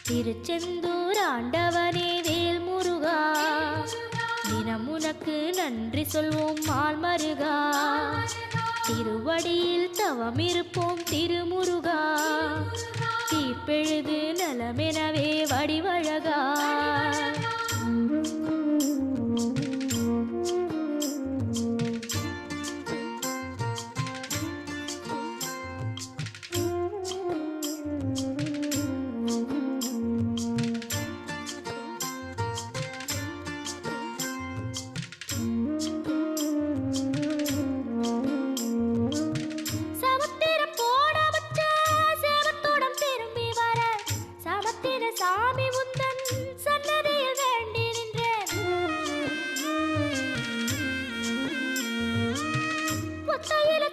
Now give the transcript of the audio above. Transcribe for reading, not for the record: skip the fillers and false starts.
திருச்செந்தூர் ஆண்டவனே வேல் முருகா, தினம் உனக்கு நன்றி சொல்வோம் மால் மருகா. திருவடியில் தவம் இருப்போம் திருமுருகா, தீப்பெழுது நலமெனவே வடிவழகா. சாமி உந்தன் சன்னதியில் வேண்டி நின்றேன். ஒத்தையில